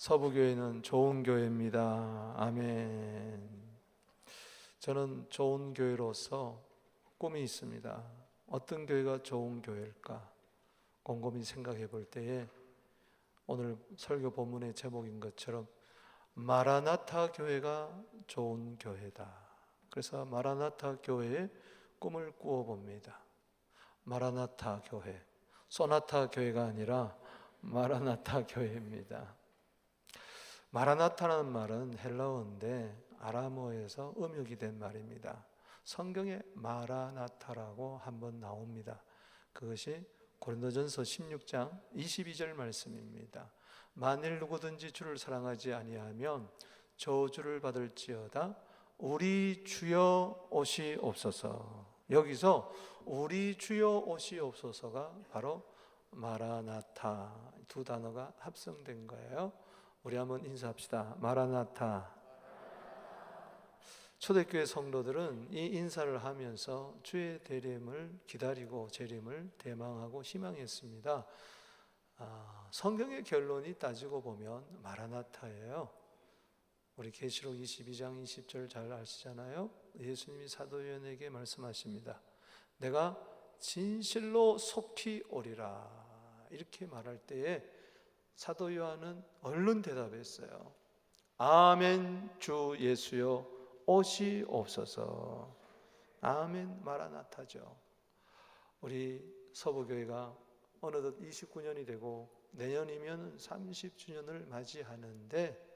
서부교회는 좋은 교회입니다. 아멘. 저는 좋은 교회로서 꿈이 있습니다. 어떤 교회가 좋은 교회일까? 곰곰이 생각해 볼 때에 오늘 설교 본문의 제목인 것처럼 마라나타 교회가 좋은 교회다. 그래서 마라나타 교회의 꿈을 꾸어봅니다. 마라나타 교회, 소나타 교회가 아니라 마라나타 교회입니다. 마라나타라는 말은 헬라어인데 아람어에서 음역이 된 말입니다. 성경에 마라나타라고 한번 나옵니다. 그것이 고린도전서 16장 22절 말씀입니다. 만일 누구든지 주를 사랑하지 아니하면 저주를 받을지어다. 우리 주여 오시옵소서. 여기서 우리 주여 오시옵소서가 바로 마라나타 두 단어가 합성된 거예요. 우리 한번 인사합시다. 마라나타. 초대교회 성도들은 이 인사를 하면서 주의 대림을 기다리고 재림을 대망하고 희망했습니다. 성경의 결론이 따지고 보면 마라나타예요. 우리 계시록 22장 20절 잘 아시잖아요. 예수님이 사도 요한에게 말씀하십니다. 내가 진실로 속히 오리라. 이렇게 말할 때에 사도 요한은 얼른 대답했어요. 아멘 주 예수여 오시옵소서. 아멘. 마라나타죠. 우리 서부교회가 어느덧 29년이 되고 내년이면 30주년을 맞이하는데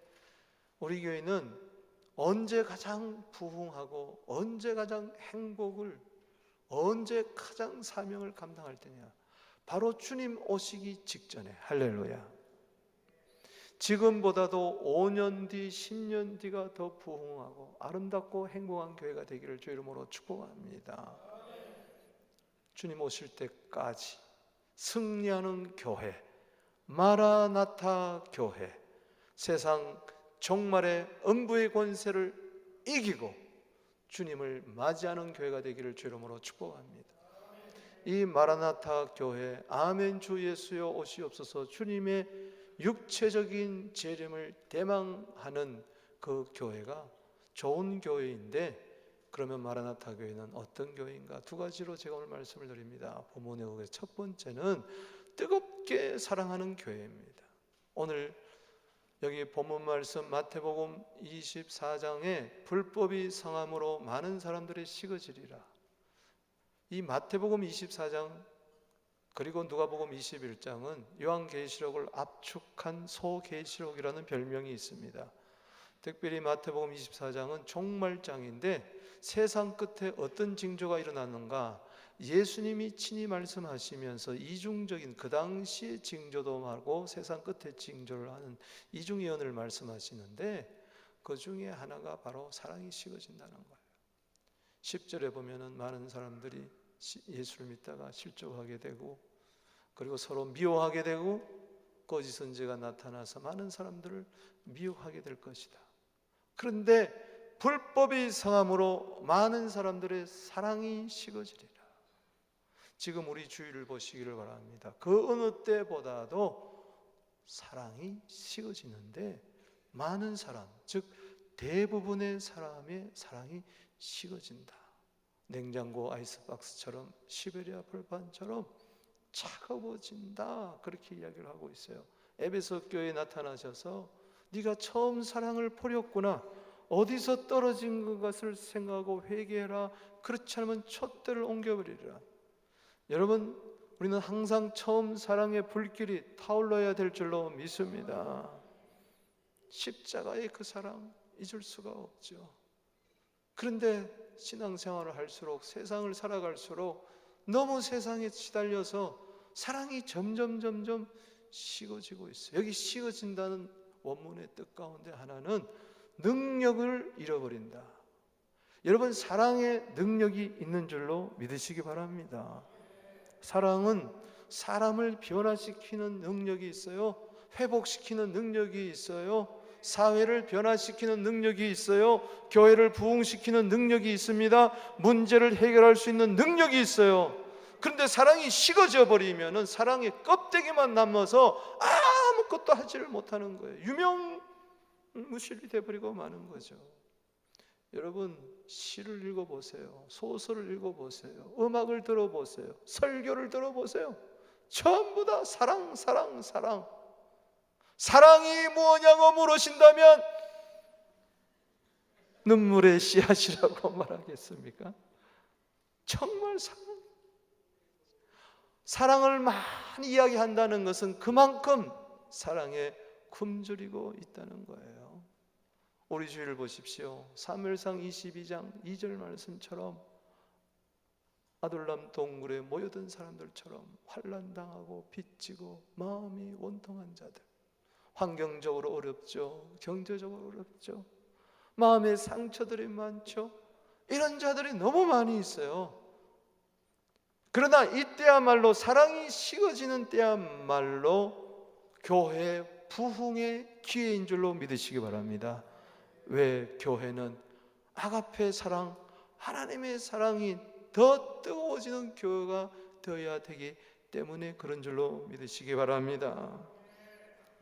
우리 교회는 언제 가장 부흥하고 언제 가장 행복을 언제 가장 사명을 감당할 때냐? 바로 주님 오시기 직전에. 할렐루야. 지금보다도 5년 뒤, 10년 뒤가 더 부흥하고 아름답고 행복한 교회가 되기를 주 이름으로 축복합니다. 주님 오실 때까지 승리하는 교회, 마라나타 교회, 세상 종말의 음부의 권세를 이기고 주님을 맞이하는 교회가 되기를 주 이름으로 축복합니다. 이 마라나타 교회, 아멘 주 예수여 오시옵소서, 주님의 육체적인 재림을 대망하는 그 교회가 좋은 교회인데, 그러면 마라나타 교회는 어떤 교회인가? 두 가지로 제가 오늘 말씀을 드립니다. 본문의 의견 첫 번째는 뜨겁게 사랑하는 교회입니다. 오늘 여기 본문 말씀 마태복음 24장에 불법이 성함으로 많은 사람들이 식어지리라. 이 마태복음 24장 그리고 누가복음 21장은 요한계시록을 압축한 소계시록이라는 별명이 있습니다. 특별히 마태복음 24장은 종말장인데 세상 끝에 어떤 징조가 일어났는가? 예수님이 친히 말씀하시면서 이중적인 그 당시의 징조도 하고 세상 끝에 징조를 하는 이중 예언을 말씀하시는데 그 중에 하나가 바로 사랑이 식어진다는 거예요. 10절에 보면은 많은 사람들이 예수를 믿다가 실족하게 되고 그리고 서로 미워하게 되고 거짓 선지자가 나타나서 많은 사람들을 미혹하게 될 것이다. 그런데 불법이 성함으로 많은 사람들의 사랑이 식어지리라. 지금 우리 주위를 보시기를 바랍니다. 그 어느 때보다도 사랑이 식어지는데 많은 사람, 즉 대부분의 사람의 사랑이 식어진다. 냉장고 아이스박스처럼 시베리아 벌판처럼 차가워진다. 그렇게 이야기를 하고 있어요. 에베소 교회에 나타나셔서 네가 처음 사랑을 버렸구나. 어디서 떨어진 것을 생각하고 회개해라. 그렇지 않으면 촛대를 옮겨버리리라. 여러분, 우리는 항상 처음 사랑의 불길이 타올라야 될 줄로 믿습니다. 십자가의 그 사랑 잊을 수가 없죠. 그런데 신앙생활을 할수록 세상을 살아갈수록 너무 세상에 시달려서 사랑이 점점 식어지고 있어요. 여기 식어진다는 원문의 뜻 가운데 하나는 능력을 잃어버린다. 여러분, 사랑의 능력이 있는 줄로 믿으시기 바랍니다. 사랑은 사람을 변화시키는 능력이 있어요. 회복시키는 능력이 있어요. 사회를 변화시키는 능력이 있어요. 교회를 부흥시키는 능력이 있습니다. 문제를 해결할 수 있는 능력이 있어요. 그런데 사랑이 식어져 버리면은 사랑의 껍데기만 남아서 아무것도 하지를 못하는 거예요. 유명무실이 돼버리고 마는 거죠. 여러분, 시를 읽어보세요. 소설을 읽어보세요. 음악을 들어보세요. 설교를 들어보세요. 전부 다 사랑, 사랑, 사랑. 사랑이 뭐냐고 물으신다면 눈물의 씨앗이라고 말하겠습니까? 정말 사랑을 많이 이야기한다는 것은 그만큼 사랑에 굶주리고 있다는 거예요. 우리 주위를 보십시오. 사무엘상 22장 2절 말씀처럼 아둘람 동굴에 모여든 사람들처럼 환난당하고 빚지고 마음이 원통한 자들, 환경적으로 어렵죠. 경제적으로 어렵죠. 마음의 상처들이 많죠. 이런 자들이 너무 많이 있어요. 그러나 이때야말로 사랑이 식어지는 때야말로 교회 부흥의 기회인 줄로 믿으시기 바랍니다. 왜? 교회는 아가페 사랑, 하나님의 사랑이 더 뜨거워지는 교회가 되어야 되기 때문에 그런 줄로 믿으시기 바랍니다.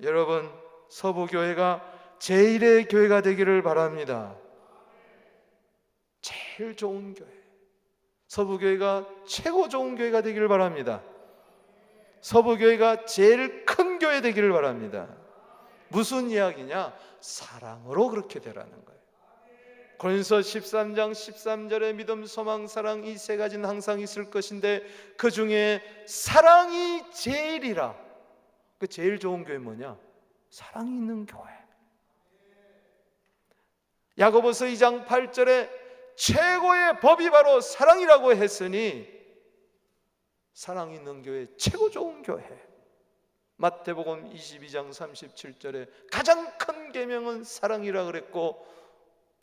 여러분, 서부교회가 제1의 교회가 되기를 바랍니다. 제일 좋은 교회, 서부교회가 최고 좋은 교회가 되기를 바랍니다. 서부교회가 제일 큰 교회 되기를 바랍니다. 무슨 이야기냐? 사랑으로 그렇게 되라는 거예요. 고린도서 13장 13절에 믿음, 소망, 사랑 이 세 가지는 항상 있을 것인데 그 중에 사랑이 제일이라. 그 제일 좋은 교회 뭐냐? 사랑이 있는 교회. 야고보서 2장 8절에 최고의 법이 바로 사랑이라고 했으니 사랑이 있는 교회, 최고 좋은 교회. 마태복음 22장 37절에 가장 큰 계명은 사랑이라 그랬고,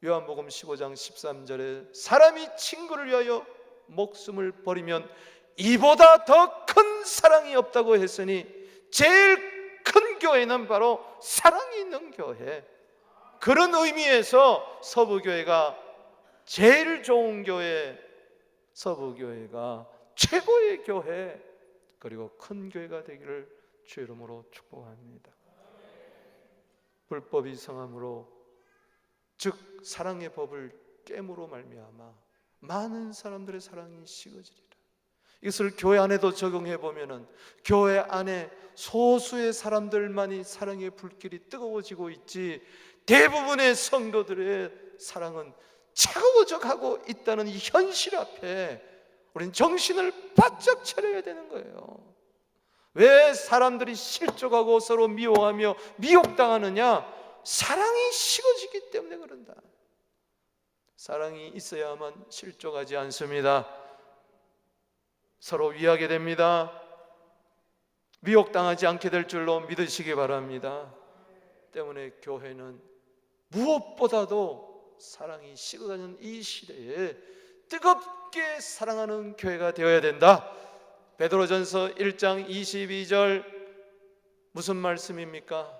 요한복음 15장 13절에 사람이 친구를 위하여 목숨을 버리면 이보다 더 큰 사랑이 없다고 했으니 제일 큰 교회는 바로 사랑이 있는 교회. 그런 의미에서 서부교회가 제일 좋은 교회, 서부교회가 최고의 교회, 그리고 큰 교회가 되기를 주의 이름으로 축복합니다. 불법이 성함으로, 즉 사랑의 법을 깨므로 말미암아 많은 사람들의 사랑이 식어지리라. 이것을 교회 안에도 적용해 보면은 교회 안에 소수의 사람들만이 사랑의 불길이 뜨거워지고 있지, 대부분의 성도들의 사랑은 차가워져가고 있다는 이 현실 앞에 우리는 정신을 바짝 차려야 되는 거예요. 왜 사람들이 실족하고 서로 미워하며 미혹당하느냐? 사랑이 식어지기 때문에 그런다. 사랑이 있어야만 실족하지 않습니다. 서로 위하게 됩니다. 미혹당하지 않게 될 줄로 믿으시기 바랍니다. 때문에 교회는 무엇보다도 사랑이 식어가는 이 시대에 뜨겁게 사랑하는 교회가 되어야 된다. 베드로전서 1장 22절 무슨 말씀입니까?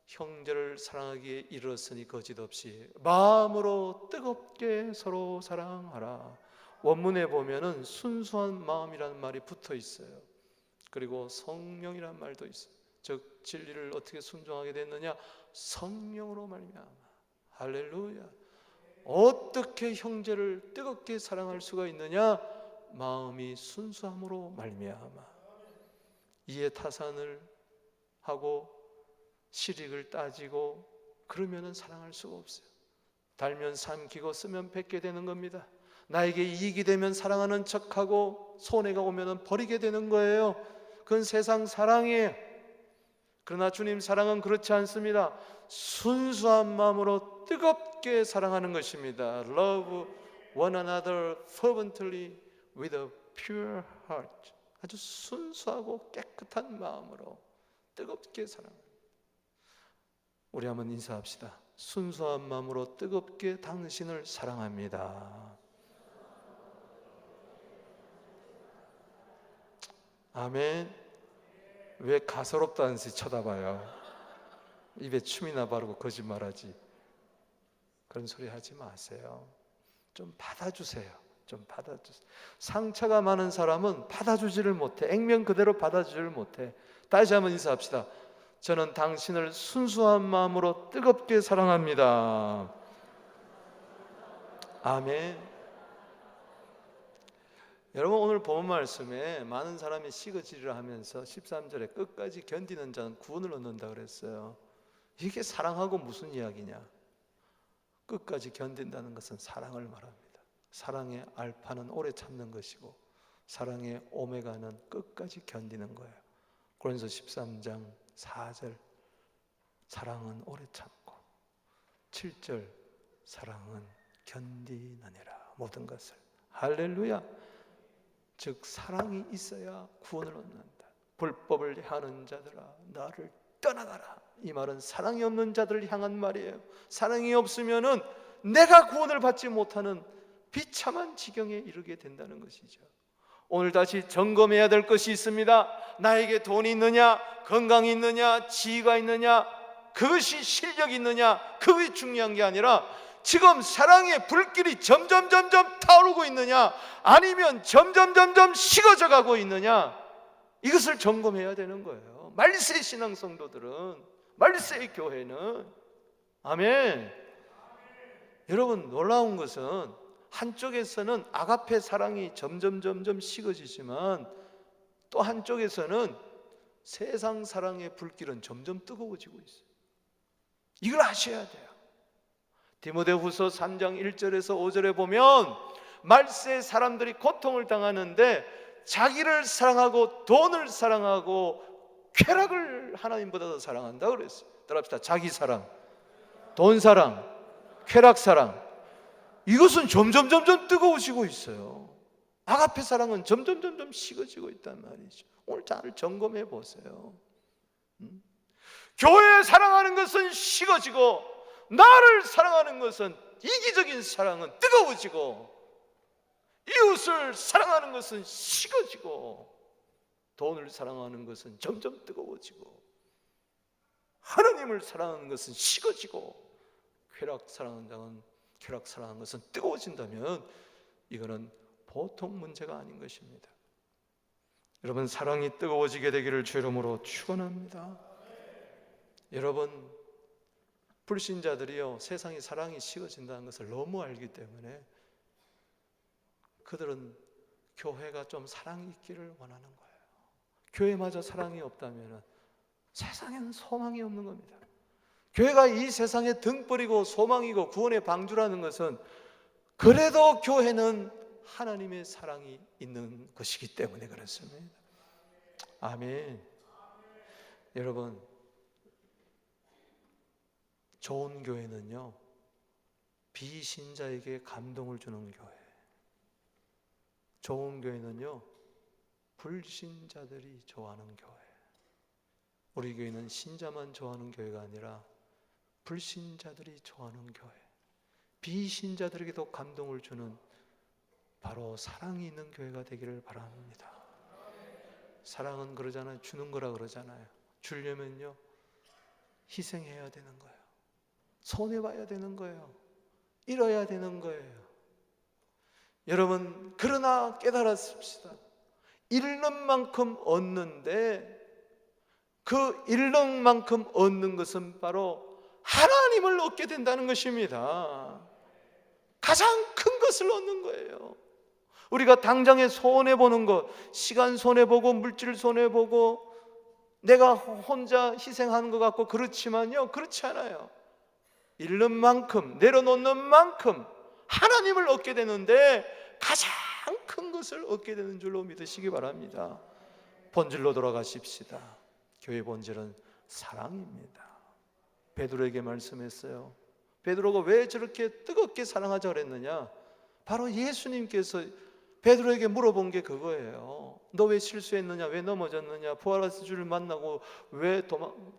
형제를 사랑하기에 이르렀으니 거짓없이 마음으로 뜨겁게 서로 사랑하라. 원문에 보면은 순수한 마음이라는 말이 붙어 있어요. 그리고 성령이라는 말도 있어요. 즉 진리를 어떻게 순종하게 됐느냐? 성령으로 말미암아. 할렐루야. 어떻게 형제를 뜨겁게 사랑할 수가 있느냐? 마음이 순수함으로 말미암아. 이해 타산을 하고 실익을 따지고 그러면은 사랑할 수가 없어요. 달면 삼키고 쓰면 뱉게 되는 겁니다. 나에게 이익이 되면 사랑하는 척하고 손해가 오면은 버리게 되는 거예요. 그건 세상 사랑이에요. 그러나 주님 사랑은 그렇지 않습니다. 순수한 마음으로 뜨겁게 사랑하는 것입니다. Love one another fervently with a pure heart. 아주 순수하고 깨끗한 마음으로 뜨겁게 사랑합니다. 우리 한번 인사합시다. 순수한 마음으로 뜨겁게 당신을 사랑합니다. 아멘. 왜 가소롭다는 듯이 쳐다봐요? 입에 춤이나 바르고 거짓말하지. 그런 소리 하지 마세요. 좀 받아주세요. 좀 받아주세요. 상처가 많은 사람은 받아주지를 못해. 액면 그대로 받아주지를 못해. 다시 한번 인사합시다. 저는 당신을 순수한 마음으로 뜨겁게 사랑합니다. 아멘. 여러분, 오늘 본 말씀에 많은 사람이 시거지를 하면서 13절에 끝까지 견디는 자는 구원을 얻는다 그랬어요. 이게 사랑하고 무슨 이야기냐? 끝까지 견딘다는 것은 사랑을 말합니다. 사랑의 알파는 오래 참는 것이고 사랑의 오메가는 끝까지 견디는 거예요. 고린도서 13장 4절 사랑은 오래 참고, 7절 사랑은 견디느니라 모든 것을. 할렐루야. 즉 사랑이 있어야 구원을 얻는다. 불법을 향하는 자들아 나를 떠나가라. 이 말은 사랑이 없는 자들을 향한 말이에요. 사랑이 없으면은 내가 구원을 받지 못하는 비참한 지경에 이르게 된다는 것이죠. 오늘 다시 점검해야 될 것이 있습니다. 나에게 돈이 있느냐, 건강이 있느냐, 지위가 있느냐, 그것이 실력이 있느냐, 그것이 중요한 게 아니라 지금 사랑의 불길이 점점 타오르고 있느냐, 아니면 점점 식어져 가고 있느냐, 이것을 점검해야 되는 거예요. 말세 신앙 성도들은, 말세 교회는. 아멘. 여러분, 놀라운 것은 한쪽에서는 아가페 사랑이 점점 식어지지만 또 한쪽에서는 세상 사랑의 불길은 점점 뜨거워지고 있어요. 이걸 아셔야 돼요. 디모데후서 3장 1절에서 5절에 보면 말세 사람들이 고통을 당하는데 자기를 사랑하고 돈을 사랑하고 쾌락을 하나님보다 더 사랑한다 그랬어요. 따라합시다. 자기 사랑, 돈 사랑, 쾌락 사랑, 이것은 점점 뜨거워지고 있어요. 아가페 사랑은 점점 식어지고 있단 말이죠. 오늘 잘 점검해 보세요. 교회 사랑하는 것은 식어지고 나를 사랑하는 것은, 이기적인 사랑은 뜨거워지고, 이웃을 사랑하는 것은 식어지고, 돈을 사랑하는 것은 점점 뜨거워지고, 하나님을 사랑하는 것은 식어지고, 쾌락 사랑하는 것은 뜨거워진다면 이거는 보통 문제가 아닌 것입니다. 여러분, 사랑이 뜨거워지게 되기를 주 이름으로 축원합니다. 여러분, 불신자들이요, 세상의 사랑이 식어진다는 것을 너무 알기 때문에 그들은 교회가 좀 사랑이 있기를 원하는 거예요. 교회마저 사랑이 없다면 세상에는 소망이 없는 겁니다. 교회가 이 세상에 등불이고 소망이고 구원의 방주라는 것은, 그래도 교회는 하나님의 사랑이 있는 것이기 때문에 그렇습니다. 아멘. 여러분, 좋은 교회는요, 비신자에게 감동을 주는 교회. 좋은 교회는요, 불신자들이 좋아하는 교회. 우리 교회는 신자만 좋아하는 교회가 아니라 불신자들이 좋아하는 교회, 비신자들에게도 감동을 주는 바로 사랑이 있는 교회가 되기를 바랍니다. 사랑은 그러잖아요. 주는 거라 그러잖아요. 주려면요, 희생해야 되는 거예요. 손해봐야 되는 거예요. 잃어야 되는 거예요. 여러분, 그러나 깨달았습시다. 잃는 만큼 얻는데 그 잃는 만큼 얻는 것은 바로 하나님을 얻게 된다는 것입니다. 가장 큰 것을 얻는 거예요. 우리가 당장에 손해보는 것, 시간 손해보고 물질 손해보고 내가 혼자 희생하는 것 같고 그렇지만요, 그렇지 않아요. 잃는 만큼, 내려놓는 만큼 하나님을 얻게 되는데 가장 큰 것을 얻게 되는 줄로 믿으시기 바랍니다. 본질로 돌아가십시다. 교회 본질은 사랑입니다. 베드로에게 말씀했어요. 베드로가 왜 저렇게 뜨겁게 사랑하자 그랬느냐? 바로 예수님께서 베드로에게 물어본 게 그거예요. 너 왜 실수했느냐? 왜 넘어졌느냐? 부활하신 주를 만나고 왜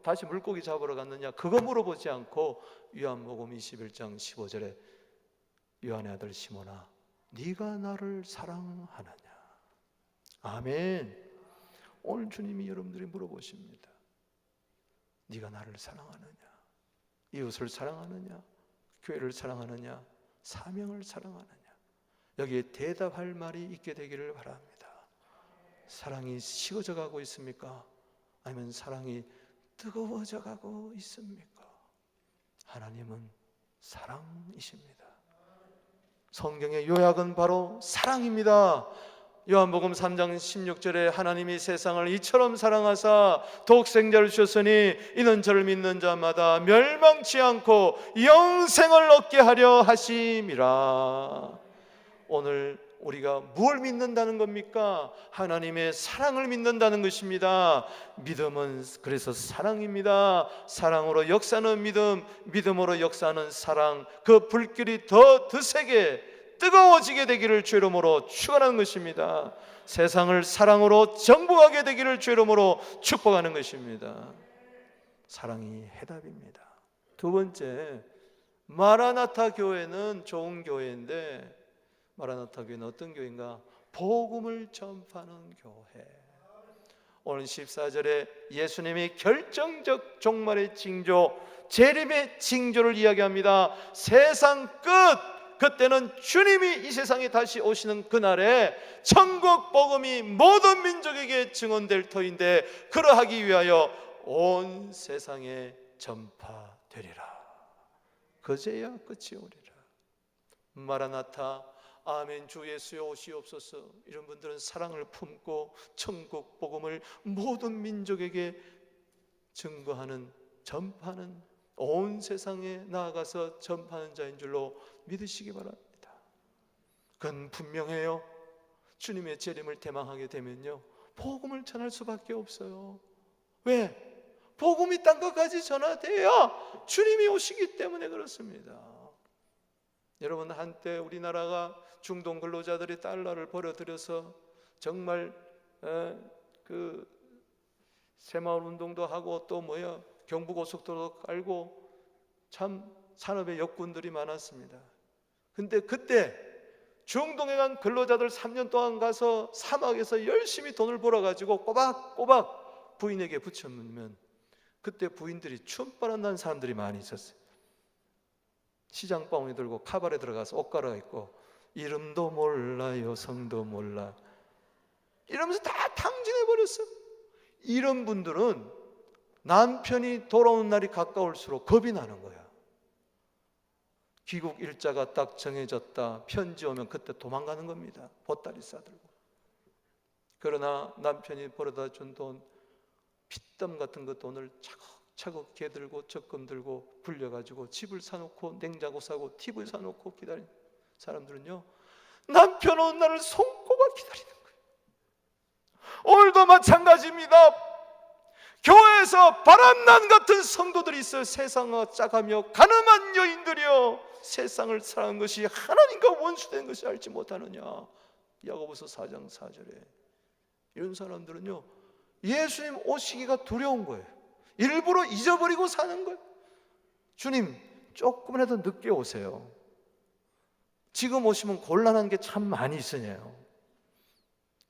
다시 물고기 잡으러 갔느냐? 그거 물어보지 않고 요한복음 21장 15절에 요한의 아들 시몬아, 네가 나를 사랑하느냐? 아멘. 오늘 주님이 여러분들이 물어보십니다. 네가 나를 사랑하느냐? 이웃을 사랑하느냐? 교회를 사랑하느냐? 사명을 사랑하느냐? 여기에 대답할 말이 있게 되기를 바랍니다. 사랑이 식어져 가고 있습니까? 아니면 사랑이 뜨거워져 가고 있습니까? 하나님은 사랑이십니다. 성경의 요약은 바로 사랑입니다. 요한복음 3장 16절에 하나님이 세상을 이처럼 사랑하사 독생자를 주셨으니 이는 저를 믿는 자마다 멸망치 않고 영생을 얻게 하려 하심이라. 오늘 우리가 무엇을 믿는다는 겁니까? 하나님의 사랑을 믿는다는 것입니다. 믿음은 그래서 사랑입니다. 사랑으로 역사하는 믿음, 믿음으로 역사하는 사랑, 그 불길이 더 드세게 뜨거워지게 되기를 주 이름으로 축원하는 것입니다. 세상을 사랑으로 정복하게 되기를 주 이름으로 축복하는 것입니다. 사랑이 해답입니다. 두 번째, 마라나타 교회는 좋은 교회인데, 마라나타 교회는 어떤 교회인가? 복음을 전파하는 교회. 오늘 14절에 예수님이 결정적 종말의 징조, 재림의 징조를 이야기합니다. 세상 끝, 그때는 주님이 이 세상에 다시 오시는 그날에 천국 복음이 모든 민족에게 증언될 터인데, 그러하기 위하여 온 세상에 전파되리라. 그제야 끝이 오리라. 마라나타, 아멘 주 예수여 오시옵소서. 이런 분들은 사랑을 품고 천국 복음을 모든 민족에게 증거하는, 전파하는, 온 세상에 나아가서 전파하는 자인 줄로 믿으시기 바랍니다. 그건 분명해요. 주님의 재림을 대망하게 되면요, 복음을 전할 수밖에 없어요. 왜? 복음이 땅 끝까지 전화돼야 주님이 오시기 때문에 그렇습니다. 여러분, 한때 우리나라가 중동 근로자들이 달러를 벌어들여서 정말 그 새마을 운동도 하고 또 경부고속도로 깔고 참 산업의 역군들이 많았습니다. 근데 그때 중동에 간 근로자들 3년 동안 가서 사막에서 열심히 돈을 벌어가지고 꼬박꼬박 부인에게 붙여놓으면 그때 부인들이 춤바람 난 사람들이 많이 있었어요. 시장바구니 들고 카바레 들어가서 옷 갈아입고 이름도 몰라 여성도 몰라 이러면서 다 탕진해버렸어요. 이런 분들은 남편이 돌아오는 날이 가까울수록 겁이 나는 거야. 귀국 일자가 딱 정해졌다, 편지 오면 그때 도망가는 겁니다. 보따리 싸들고. 그러나 남편이 벌어다 준 돈, 핏땀 같은 그 돈을 차곡차곡 개들고 적금 들고 불려가지고 집을 사놓고 냉장고 사고 TV 사놓고 기다리는 사람들은요, 남편 오는 날을 손꼽아 기다리는 거예요. 오늘도 마찬가지입니다. 교회에서 바람난 같은 성도들이 있어요. 세상과 짜가며 가늠한 여인들이요, 세상을 사랑하는 것이 하나님과 원수된 것이 알지 못하느냐. 야고보서 4장 4절에 이런 사람들은요, 예수님 오시기가 두려운 거예요. 일부러 잊어버리고 사는 거예요. 주님 조금이라도 늦게 오세요. 지금 오시면 곤란한 게 참 많이 있으네요.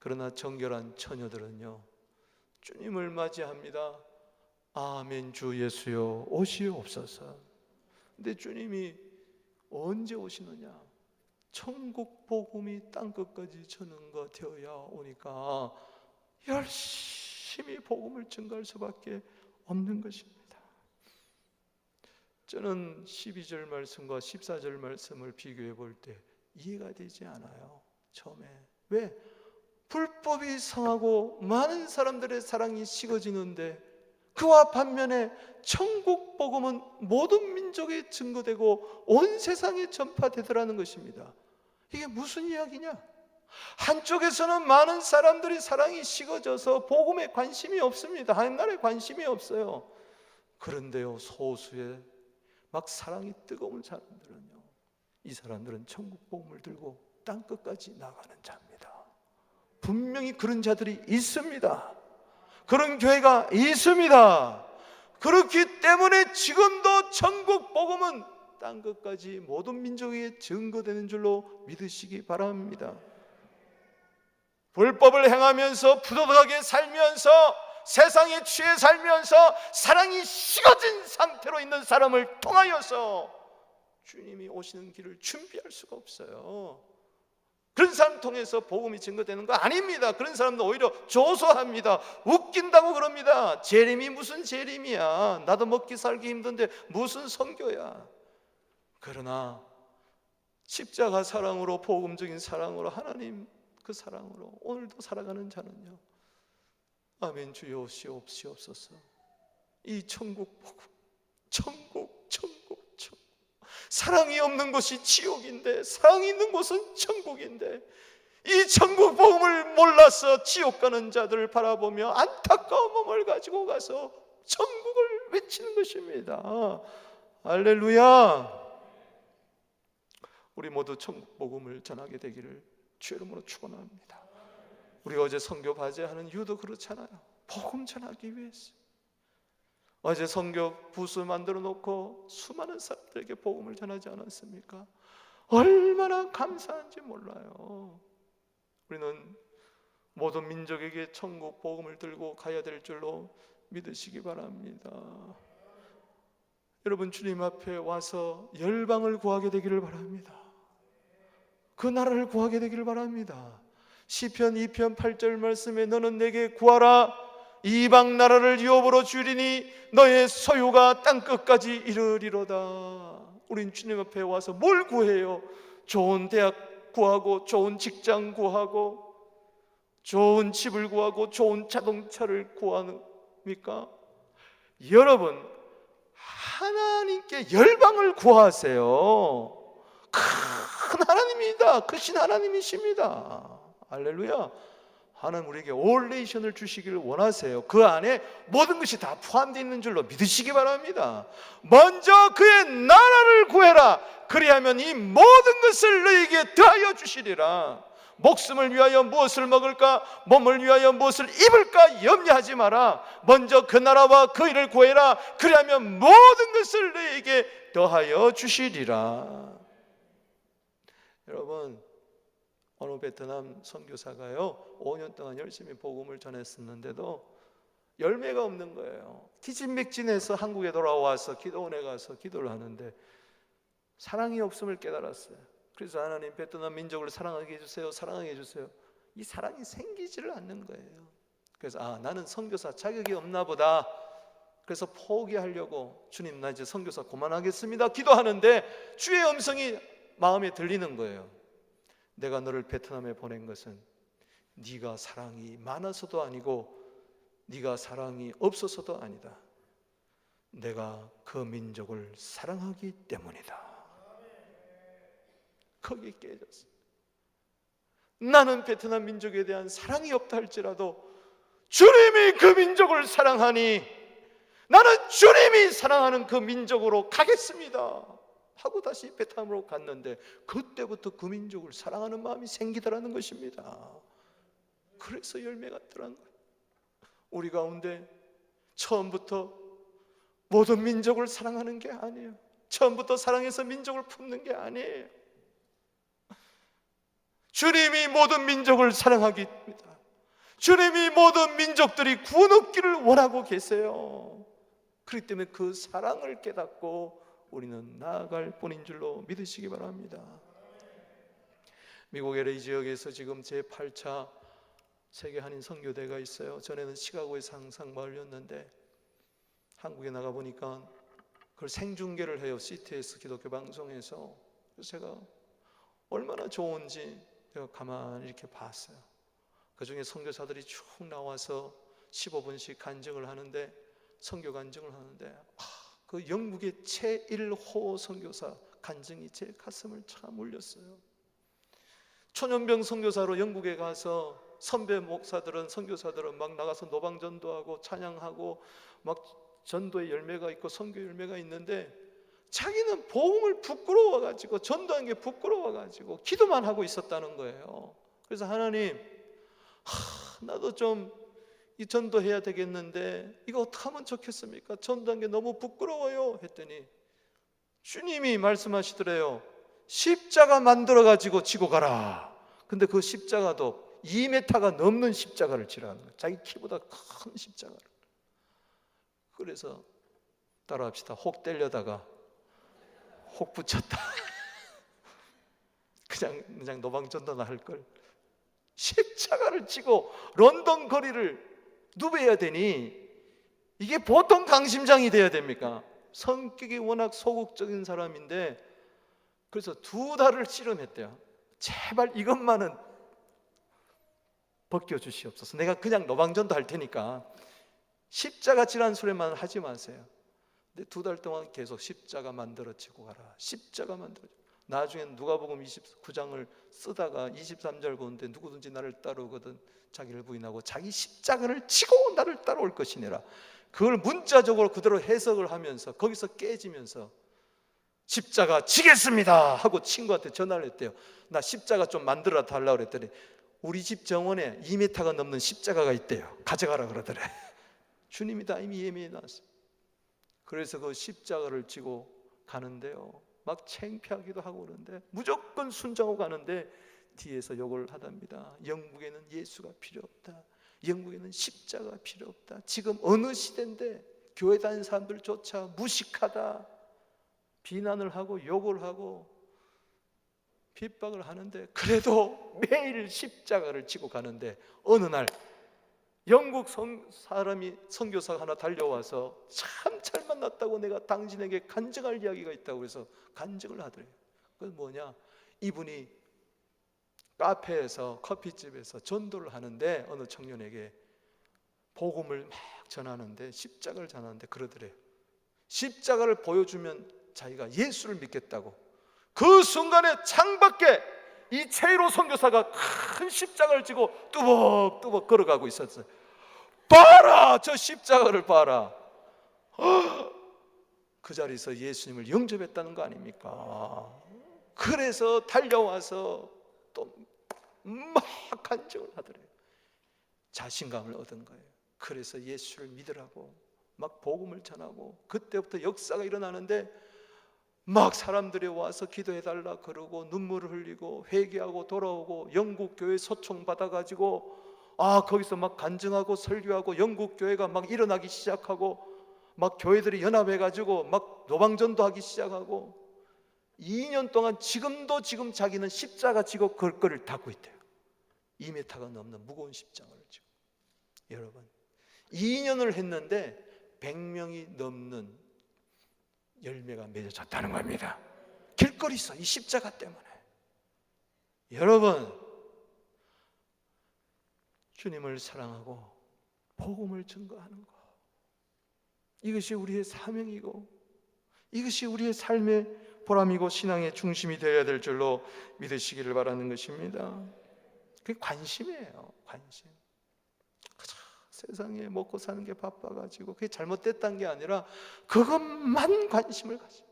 그러나 정결한 처녀들은요, 주님을 맞이합니다. 아멘 주 예수여 오시옵소서. 근데 주님이 언제 오시느냐? 천국 복음이 땅끝까지 전언가 되어야 오니까 열심히 복음을 증거할 수밖에 없는 것입니다. 저는 12절 말씀과 14절 말씀을 비교해 볼 때 이해가 되지 않아요. 처음에. 왜? 불법이 성하고 많은 사람들의 사랑이 식어지는데 그와 반면에 천국 복음은 모든 민족에 증거되고 온 세상에 전파되더라는 것입니다. 이게 무슨 이야기냐? 한쪽에서는 많은 사람들이 사랑이 식어져서 복음에 관심이 없습니다. 하나님 나라에 관심이 없어요. 그런데요, 소수의 막 사랑이 뜨거운 사람들은요, 이 사람들은 천국 복음을 들고 땅끝까지 나가는 자입니다. 분명히 그런 자들이 있습니다. 그런 교회가 있습니다. 그렇기 때문에 지금도 천국 복음은 땅끝까지 모든 민족에게 증거되는 줄로 믿으시기 바랍니다. 불법을 행하면서 부도덕하게 살면서 세상에 취해 살면서 사랑이 식어진 상태로 있는 사람을 통하여서 주님이 오시는 길을 준비할 수가 없어요. 그런 사람 통해서 복음이 증거되는 거 아닙니다. 그런 사람도 오히려 조소합니다. 웃긴다고 그럽니다. 재림이 무슨 재림이야. 나도 먹기 살기 힘든데 무슨 선교야. 그러나 십자가 사랑으로, 복음적인 사랑으로, 하나님 그 사랑으로 오늘도 살아가는 자는요, 아멘 주여 오시옵소서. 이 천국 복음, 천국 사랑이 없는 곳이 지옥인데 사랑이 있는 곳은 천국인데, 이 천국 복음을 몰라서 지옥 가는 자들을 바라보며 안타까운 몸을 가지고 가서 천국을 외치는 것입니다. 할렐루야. 우리 모두 천국 복음을 전하게 되기를 주의 이름으로 축원합니다. 우리가 어제 선교 과제하는 이유도 그렇잖아요. 복음 전하기 위해서. 어제 선교 부스 만들어 놓고 수많은 사람들에게 복음을 전하지 않았습니까? 얼마나 감사한지 몰라요. 우리는 모든 민족에게 천국 복음을 들고 가야 될 줄로 믿으시기 바랍니다. 여러분, 주님 앞에 와서 열방을 구하게 되기를 바랍니다. 그 나라를 구하게 되기를 바랍니다. 시편 2편 8절 말씀에 너는 내게 구하라. 이방 나라를 유업으로 주리니 너의 소유가 땅끝까지 이르리로다. 우린 주님 앞에 와서 뭘 구해요? 좋은 대학 구하고, 좋은 직장 구하고, 좋은 집을 구하고, 좋은 자동차를 구합니까? 여러분, 하나님께 열방을 구하세요. 큰 하나님이다. 크신 하나님이십니다. 할렐루야. 하나님 우리에게 올 네이션을 주시기를 원하세요. 그 안에 모든 것이 다 포함되어 있는 줄로 믿으시기 바랍니다. 먼저 그의 나라를 구해라. 그리하면 이 모든 것을 너에게 더하여 주시리라. 목숨을 위하여 무엇을 먹을까, 몸을 위하여 무엇을 입을까 염려하지 마라. 먼저 그 나라와 그 일을 구해라. 그리하면 모든 것을 너에게 더하여 주시리라. 여러분, 어느 베트남 선교사가요 5년 동안 열심히 복음을 전했었는데도 열매가 없는 거예요. 기진맥진해서 한국에 돌아와서 기도원에 가서 기도를 하는데 사랑이 없음을 깨달았어요. 그래서 하나님 베트남 민족을 사랑하게 해주세요, 사랑하게 해주세요. 이 사랑이 생기지를 않는 거예요. 그래서 나는 선교사 자격이 없나 보다. 그래서 포기하려고, 주님 나 이제 선교사 그만하겠습니다 기도하는데 주의 음성이 마음에 들리는 거예요. 내가 너를 베트남에 보낸 것은 네가 사랑이 많아서도 아니고 네가 사랑이 없어서도 아니다. 내가 그 민족을 사랑하기 때문이다. 거기 깨졌어. 나는 베트남 민족에 대한 사랑이 없다 할지라도 주님이 그 민족을 사랑하니 나는 주님이 사랑하는 그 민족으로 가겠습니다 하고 다시 베트남으로 갔는데 그때부터 그 민족을 사랑하는 마음이 생기더라는 것입니다. 그래서 열매가 들어간 거예요. 우리 가운데 처음부터 모든 민족을 사랑하는 게 아니에요. 처음부터 사랑해서 민족을 품는 게 아니에요. 주님이 모든 민족을 사랑하기 때문에 주님이 모든 민족들이 구원 얻기를 원하고 계세요. 그렇기 때문에 그 사랑을 깨닫고 우리는 나아갈 뿐인 줄로 믿으시기 바랍니다. 미국 LA 지역에서 지금 제8차 세계 한인 선교대가 있어요. 전에는 시카고에서 항상 모였는데 한국에 나가 보니까 그걸 생중계를 해요. CTS 기독교 방송에서. 그래서 제가 얼마나 좋은지 제가 가만히 이렇게 봤어요. 그 중에 선교사들이 쭉 나와서 15분씩 간증을 하는데, 선교 간증을 하는데 그 영국의 최일호 선교사 간증이 제 가슴을 참 울렸어요. 초년병 선교사로 영국에 가서 선배 목사들은, 선교사들은 막 나가서 노방전도하고 찬양하고 막 전도의 열매가 있고 선교 열매가 있는데 자기는 복음을 부끄러워가지고 전도한 게 부끄러워가지고 기도만 하고 있었다는 거예요. 그래서 하나님, 나도 좀 이 전도해야 되겠는데 이거 어떻게 하면 좋겠습니까? 전도한 게 너무 부끄러워요 했더니 주님이 말씀하시더래요. 십자가 만들어가지고 지고 가라. 근데 그 십자가도 2m가 넘는 십자가를 지라는 거예요. 자기 키보다 큰 십자가를. 그래서 따라합시다. 혹 때려다가 혹 붙였다. 그냥 노방전도나 할 걸. 십자가를 지고 런던 거리를 누벼야 되니 이게 보통 강심장이 돼야 됩니까? 성격이 워낙 소극적인 사람인데 그래서 2달을 씨름했대요. 제발 이것만은 벗겨주시옵소서. 내가 그냥 노방전도 할 테니까 십자가 지라는 소리만 하지 마세요. 근데 2달 동안 계속 십자가 만들어지고 가라, 십자가 만들어지고. 나중엔 누가복음 29장을 쓰다가 23절 보는데 누구든지 나를 따르거든 자기를 부인하고 자기 십자가를 지고 나를 따라올 것이니라. 그걸 문자적으로 그대로 해석을 하면서 거기서 깨지면서 십자가 지겠습니다 하고 친구한테 전화를 했대요. 나 십자가 좀 만들어 달라고 그랬더니 우리 집 정원에 2m가 넘는 십자가가 있대요. 가져가라 그러더래. 주님이 다 이미 예매해 놨어요. 그래서 그 십자가를 지고 가는데요, 막 창피하기도 하고 그러는데 무조건 순종하고 가는데 뒤에서 욕을 하답니다. 영국에는 예수가 필요 없다, 영국에는 십자가 필요 없다. 지금 어느 시대인데 교회 다니는 사람들조차 무식하다 비난을 하고 욕을 하고 핍박을 하는데 그래도 매일 십자가를 지고 가는데 어느 날 영국 사람이 선교사가 하나 달려와서 참 잘 만났다고 내가 당신에게 간증할 이야기가 있다고 해서 간증을 하더래요. 그건 뭐냐, 이분이 카페에서 커피집에서 전도를 하는데 어느 청년에게 복음을 막 전하는데 십자가를 전하는데 그러더래요. 십자가를 보여주면 자기가 예수를 믿겠다고. 그 순간에 창밖에 이채로 선교사가 큰 십자가를 지고 뚜벅뚜벅 걸어가고 있었어요. 봐라, 저 십자가를 봐라. 그 자리에서 예수님을 영접했다는 거 아닙니까? 그래서 달려와서 또 막 간증을 하더래요. 자신감을 얻은 거예요. 그래서 예수를 믿으라고 막 복음을 전하고 그때부터 역사가 일어나는데 막 사람들이 와서 기도해달라 그러고 눈물을 흘리고 회개하고 돌아오고 영국 교회 소총 받아가지고 거기서 막 간증하고 설교하고 영국 교회가 막 일어나기 시작하고 막 교회들이 연합해가지고 막 노방전도 하기 시작하고 2년 동안 지금 자기는 십자가 지고 걸거리를 닦고 있대요. 2m가 넘는 무거운 십자가를 지고. 여러분 2년을 했는데 100명이 넘는 열매가 맺어졌다는 겁니다. 길거리에서 이 십자가 때문에. 여러분 주님을 사랑하고 복음을 증거하는 것, 이것이 우리의 사명이고 이것이 우리의 삶의 보람이고 신앙의 중심이 되어야 될 줄로 믿으시기를 바라는 것입니다. 그게 관심이에요. 관심. 세상에 먹고 사는 게 바빠가지고 그게 잘못됐다는 게 아니라 그것만 관심을 가지고.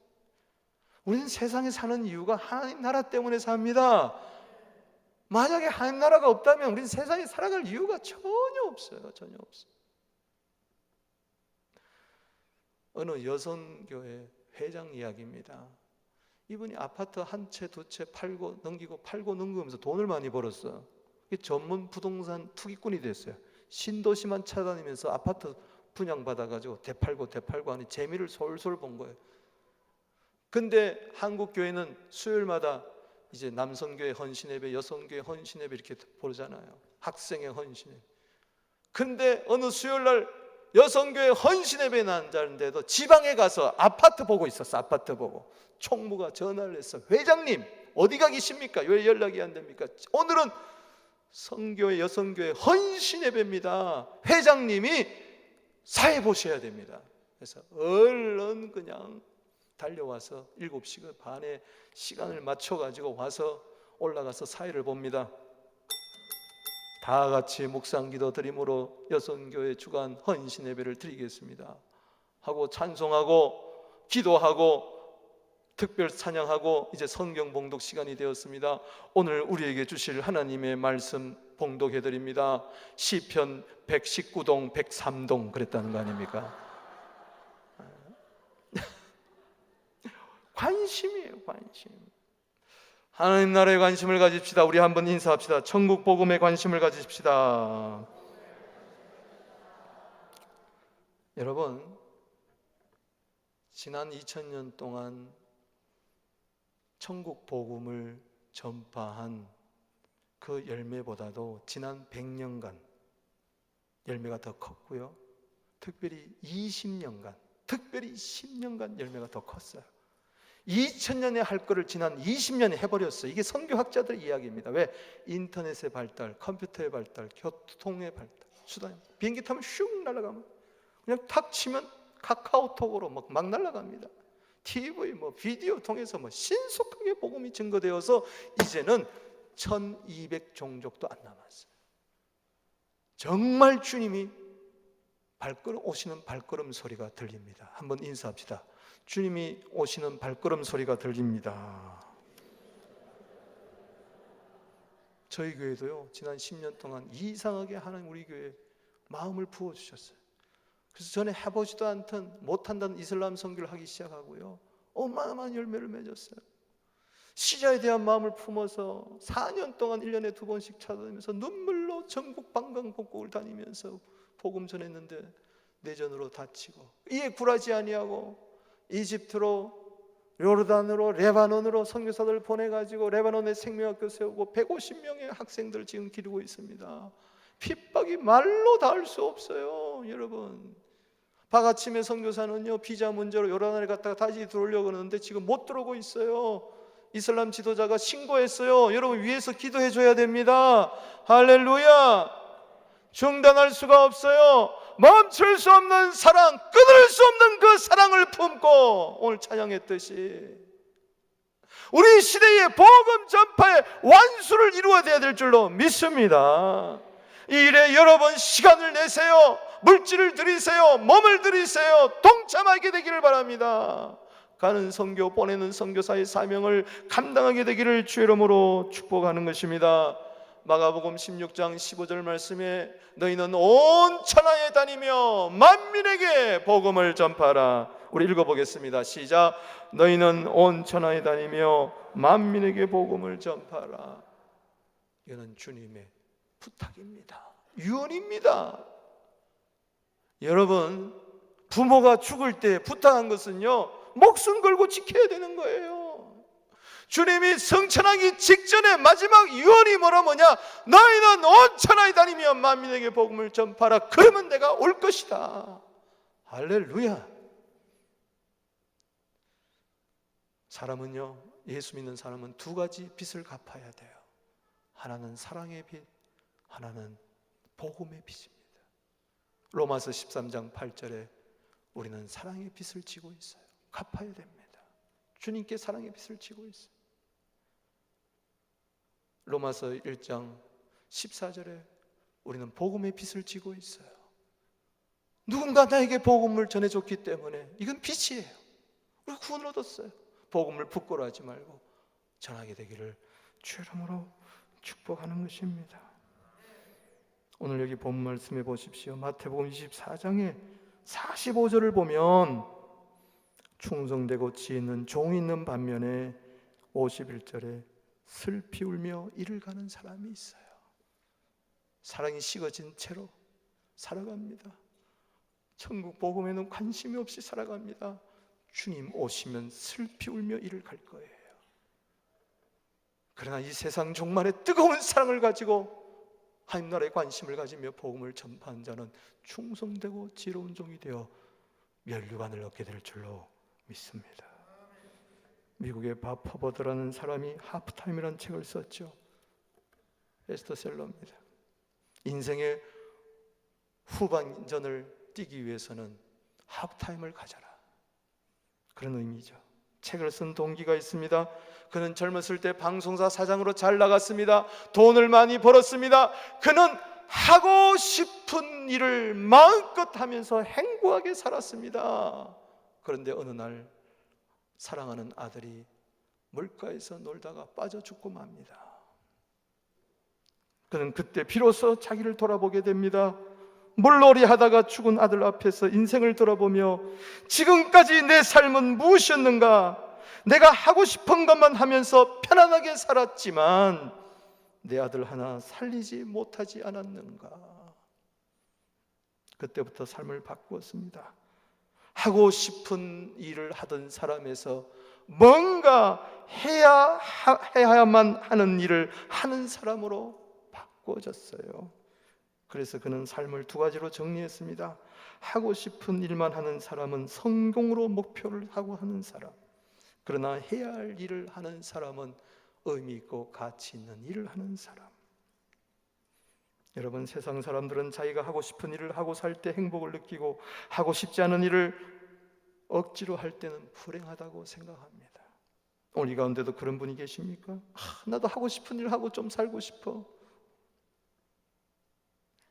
우리는 세상에 사는 이유가 하나님 나라 때문에 삽니다. 만약에 하나님 나라가 없다면 우리는 세상에 살아갈 이유가 전혀 없어요. 전혀 없어요. 어느 여성교회 회장 이야기입니다. 이분이 아파트 한 채 두 채 팔고 넘기면서 돈을 많이 벌었어요. 전문 부동산 투기꾼이 됐어요. 신도시만 찾아다니면서 아파트 분양받아가지고 되팔고 하니 재미를 솔솔 본 거예요. 근데 한국 교회는 수요일마다 이제 남성교회 헌신예배, 여성교회 헌신예배 이렇게 보잖아요. 학생의 헌신예배. 근데 어느 수요일날 여성교회 헌신예배 난자인데도 지방에 가서 아파트 보고 있었어. 아파트 보고 총무가 전화를 했어. 회장님 어디 가 계십니까? 왜 연락이 안 됩니까? 오늘은 성교회 여성교회 헌신예배입니다. 회장님이 사회 보셔야 됩니다. 그래서 얼른 그냥 달려와서 7시 반에 시간을 맞춰가지고 와서 올라가서 사회를 봅니다. 다 같이 묵상기도 드림으로 여성교회 주간 헌신예배를 드리겠습니다 하고 찬송하고 기도하고 특별 찬양하고 이제 성경 봉독 시간이 되었습니다. 오늘 우리에게 주실 하나님의 말씀 봉독해 드립니다. 시편 119동 103동 그랬다는 거 아닙니까? 관심이에요. 관심. 하나님 나라에 관심을 가집시다. 우리 한번 인사합시다. 천국 복음에 관심을 가집시다. 여러분 지난 2000년 동안 천국 복음을 전파한 그 열매보다도 지난 100년간 열매가 더 컸고요. 특별히 20년간, 특별히 10년간 열매가 더 컸어요. 2000년에 할 거를 지난 20년에 해버렸어요. 이게 선교학자들 이야기입니다. 왜? 인터넷의 발달, 컴퓨터의 발달, 교통의 발달, 수단, 비행기 타면 슉 날아가면 그냥 탁 치면 카카오톡으로 막 날아갑니다. TV, 비디오 통해서 신속하게 복음이 증거되어서 이제는 1200종족도 안 남았어요. 정말 주님이 오시는 발걸음 소리가 들립니다. 한번 인사합시다. 주님이 오시는 발걸음 소리가 들립니다. 저희 교회도요, 지난 10년 동안 이상하게 하나님 우리 교회에 마음을 부어주셨어요. 그래서 전에 해보지도 않던 못한다는 이슬람 선교를 하기 시작하고요, 어마어마한 열매를 맺었어요. 시자에 대한 마음을 품어서 4년 동안 1년에 2번씩 찾아다니면서 눈물로 전국 방방곡곡을 다니면서 복음 전했는데 내전으로 다치고, 이에 굴하지 아니하고 이집트로, 요르단으로, 레바논으로 선교사들 보내가지고 레바논에 생명학교 세우고 150명의 학생들 지금 기르고 있습니다. 핍박이 말로 닿을 수 없어요. 여러분, 바가침의 선교사는요, 비자 문제로 요르단에 갔다가 다시 들어오려고 하는데 지금 못 들어오고 있어요. 이슬람 지도자가 신고했어요. 여러분, 위에서 기도해 줘야 됩니다. 할렐루야. 중단할 수가 없어요. 멈출 수 없는 사랑, 끊을 수 없는 그 사랑을 품고 오늘 찬양했듯이 우리 시대의 복음 전파의 완수를 이루어야 될 줄로 믿습니다. 이 일에 여러분 시간을 내세요. 물질을 드리세요. 몸을 드리세요. 동참하게 되기를 바랍니다. 가는 선교, 보내는 선교사의 사명을 감당하게 되기를 주의 이름으로 축복하는 것입니다. 마가복음 16장 15절 말씀에 너희는 온 천하에 다니며 만민에게 복음을 전파하라. 우리 읽어보겠습니다. 시작. 너희는 온 천하에 다니며 만민에게 복음을 전파하라. 이거는 주님의 부탁입니다. 유언입니다. 여러분, 부모가 죽을 때 부탁한 것은요, 목숨 걸고 지켜야 되는 거예요. 주님이 성천하기 직전에 마지막 유언이 뭐냐? 너희는 온 천하에 다니며 만민에게 복음을 전파하라. 그러면 내가 올 것이다. 할렐루야. 사람은요, 예수 믿는 사람은 두 가지 빚을 갚아야 돼요. 하나는 사랑의 빚, 하나는 복음의 빚입니다. 로마서 13장 8절에 우리는 사랑의 빚을 지고 있어요. 갚아야 됩니다. 주님께 사랑의 빚을 지고 있어요. 로마서 1장 14절에 우리는 복음의 빚을 지고 있어요. 누군가 나에게 복음을 전해줬기 때문에 이건 빚이에요. 우리 구원을 얻었어요. 복음을 부끄러워하지 말고 전하게 되기를 주의 이름으로 축복하는 것입니다. 오늘 여기 본 말씀해 보십시오. 마태복음 24장에 45절을 보면 충성되고 지혜 있는 종이 있는 반면에 51절에 슬피 울며 이를 가는 사람이 있어요. 사랑이 식어진 채로 살아갑니다. 천국 복음에는 관심이 없이 살아갑니다. 주님 오시면 슬피 울며 이를 갈 거예요. 그러나 이 세상 종말의 뜨거운 사랑을 가지고 하나님 나라에 관심을 가지며 복음을 전파한 자는 충성되고 지혜로운 종이 되어 면류관을 얻게 될 줄로 믿습니다. 미국의 밥 허버드라는 사람이 하프타임이라는 책을 썼죠. 베스트셀러입니다. 인생의 후반전을 뛰기 위해서는 하프타임을 가져라, 그런 의미죠. 책을 쓴 동기가 있습니다. 그는 젊었을 때 방송사 사장으로 잘 나갔습니다. 돈을 많이 벌었습니다. 그는 하고 싶은 일을 마음껏 하면서 행복하게 살았습니다. 그런데 어느 날 사랑하는 아들이 물가에서 놀다가 빠져 죽고 맙니다. 그는 그때 비로소 자기를 돌아보게 됩니다. 물놀이 하다가 죽은 아들 앞에서 인생을 돌아보며 지금까지 내 삶은 무엇이었는가? 내가 하고 싶은 것만 하면서 편안하게 살았지만 내 아들 하나 살리지 못하지 않았는가? 그때부터 삶을 바꾸었습니다. 하고 싶은 일을 하던 사람에서 뭔가 해야만 하는 일을 하는 사람으로 바꿔졌어요. 그래서 그는 삶을 두 가지로 정리했습니다. 하고 싶은 일만 하는 사람은 성공으로 목표를 하고 하는 사람, 그러나 해야 할 일을 하는 사람은 의미 있고 가치 있는 일을 하는 사람. 여러분, 세상 사람들은 자기가 하고 싶은 일을 하고 살 때 행복을 느끼고 하고 싶지 않은 일을 억지로 할 때는 불행하다고 생각합니다. 오늘 이 가운데도 그런 분이 계십니까? 나도 하고 싶은 일 하고 좀 살고 싶어.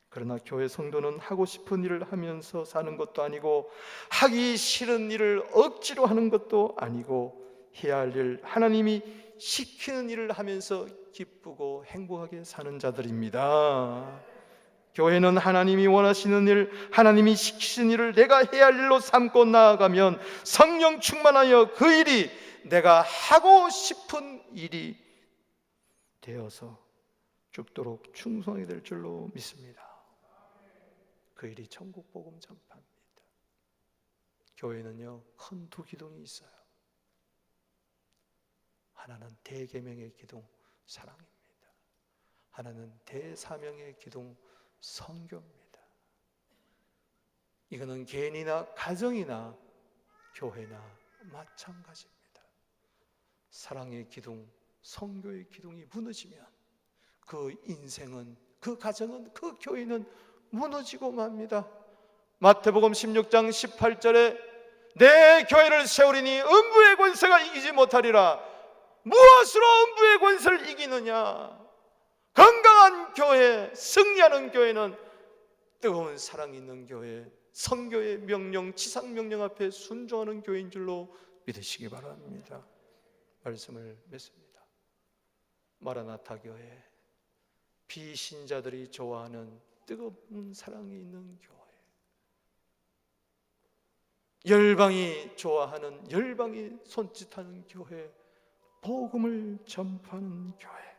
그러나 교회 성도는 하고 싶은 일을 하면서 사는 것도 아니고 하기 싫은 일을 억지로 하는 것도 아니고 해야 할 일, 하나님이 시키는 일을 하면서 기쁘고 행복하게 사는 자들입니다. 교회는 하나님이 원하시는 일, 하나님이 시키신 일을 내가 해야 할 일로 삼고 나아가면 성령 충만하여 그 일이 내가 하고 싶은 일이 되어서 죽도록 충성이 될 줄로 믿습니다. 그 일이 천국 복음 전파입니다. 교회는요, 큰 두 기둥이 있어요. 하나는 대계명의 기둥, 사랑입니다. 하나는 대사명의 기둥, 선교입니다. 이거는 개인이나 가정이나 교회나 마찬가지입니다. 사랑의 기둥, 선교의 기둥이 무너지면 그 인생은, 그 가정은, 그 교회는 무너지고 맙니다. 마태복음 16장 18절에 내 교회를 세우리니 음부의 권세가 이기지 못하리라. 무엇으로 음부의 권세를 이기느냐? 건강한 교회, 승리하는 교회는 뜨거운 사랑이 있는 교회, 선교의 명령, 지상 명령 앞에 순종하는 교회인 줄로 믿으시기 바랍니다. 말씀을 맺습니다. 마라나타 교회, 비신자들이 좋아하는 뜨거운 사랑이 있는 교회, 열방이 좋아하는, 열방이 손짓하는 교회, 복음을 전파하는 교회.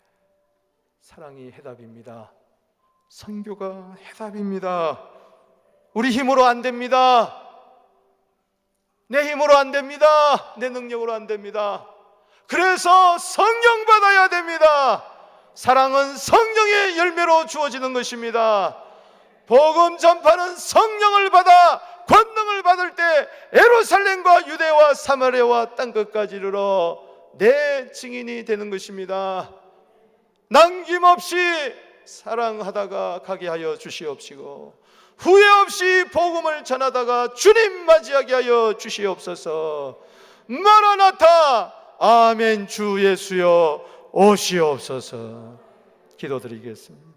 사랑이 해답입니다. 선교가 해답입니다. 우리 힘으로 안 됩니다. 내 힘으로 안 됩니다. 내 능력으로 안 됩니다. 그래서 성령 받아야 됩니다. 사랑은 성령의 열매로 주어지는 것입니다. 복음 전파는 성령을 받아 권능을 받을 때 예루살렘과 유대와 사마리아와 땅끝까지 이르러 내 증인이 되는 것입니다. 남김없이 사랑하다가 가게 하여 주시옵시고 후회 없이 복음을 전하다가 주님 맞이하게 하여 주시옵소서. 마라나타, 아멘. 주 예수여 오시옵소서. 기도드리겠습니다.